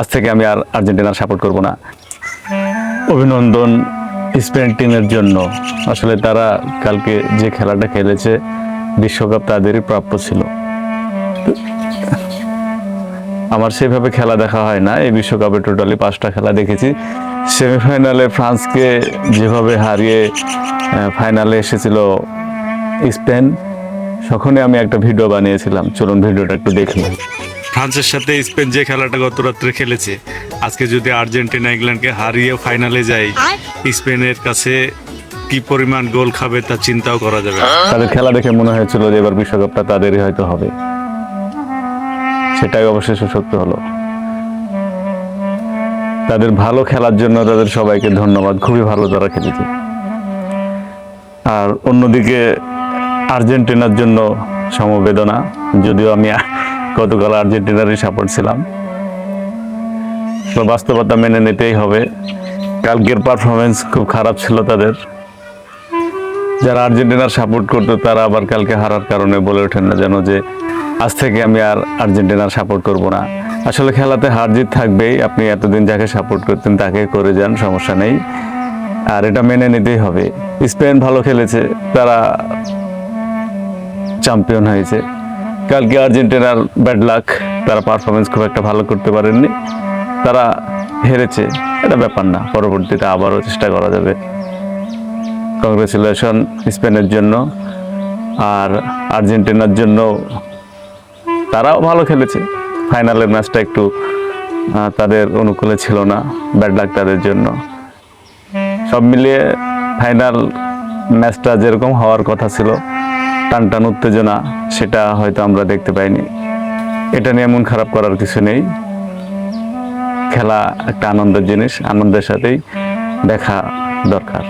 আজ থেকে আমি আর আর্জেন্টিনার সাপোর্ট করব না। অভিনন্দন স্পেন টিমের জন্য। আসলে তারা কালকে যে খেলাটা খেলেছে বিশ্বকাপ তাদেরই প্রাপ্য ছিল। আমার সেভাবে খেলা দেখা হয় না, এই বিশ্বকাপে টোটালি 5টা খেলা দেখেছি। সেমিফাইনালে ফ্রান্সকে যেভাবে হারিয়ে ফাইনালে এসেছিল স্পেন, তখনই আমি একটা ভিডিও বানিয়েছিলাম, চলুন ভিডিওটা একটু দেখুন। ফ্রান্সের সাথে স্পেন যে খেলাটা গত রাত্রে খেলেছে, আজকে যদি আর্জেন্টিনা ইংল্যান্ডকে হারিয়ে ফাইনালে যায়, স্পেনের কাছে কি পরিমাণ গোল খাবে তা চিন্তাও করা যাবে না। তাদের খেলা দেখে মনে হয়েছিল যে এবার বিশ্বকাপটা তাদেরই হয়তো হবে, সেটাই অবশেষে সত্য হলো। তাদের ভালো খেলার জন্য তাদের সবাইকে ধন্যবাদ, খুবই ভালো তারা খেলেছে। আর অন্যদিকে আর্জেন্টিনার জন্য সমবেদনা, যদিও আমি গতকাল আর্জেন্টিনারই সাপোর্ট ছিলাম, তো বাস্তবতা মেনে নিতেই হবে। কালকের পারফরমেন্স খুব খারাপ ছিল তাদের। যারা আর্জেন্টিনার সাপোর্ট করতো তারা আবার কালকে হারার কারণে বলে ওঠেন না যেন যে আজ থেকে আমি আর আর্জেন্টিনার সাপোর্ট করব না। আসলে খেলাতে হার জিত থাকবেই, আপনি এতদিন যাকে সাপোর্ট করতেন তাকে করে যান, সমস্যা নেই। আর এটা মেনে নিতেই হবে। স্পেন ভালো খেলেছে, তারা চ্যাম্পিয়ন হয়েছে। কালকে আর্জেন্টিনার ব্যাড লাক, তারা পারফরমেন্স খুব একটা ভালো করতে পারেননি, তারা হেরেছে, এটা ব্যাপার না, পরবর্তীতে আবারও চেষ্টা করা যাবে। কংগ্রেচুলেশন স্পেনের জন্য। আর আর্জেন্টিনার জন্য, তারাও ভালো খেলেছে, ফাইনালের ম্যাচটা একটু তাদের অনুকূলে ছিল না, ব্যাড লাক তাদের জন্য। সব মিলিয়ে ফাইনাল ম্যাচটা যেরকম হওয়ার কথা ছিল, টান টান উত্তেজনা, সেটা হয়তো আমরা দেখতে পাইনি। এটা নিয়ে মন খারাপ করার কিছু নেই। খেলা একটা আনন্দের জিনিস, আনন্দের সাথেই দেখা দরকার।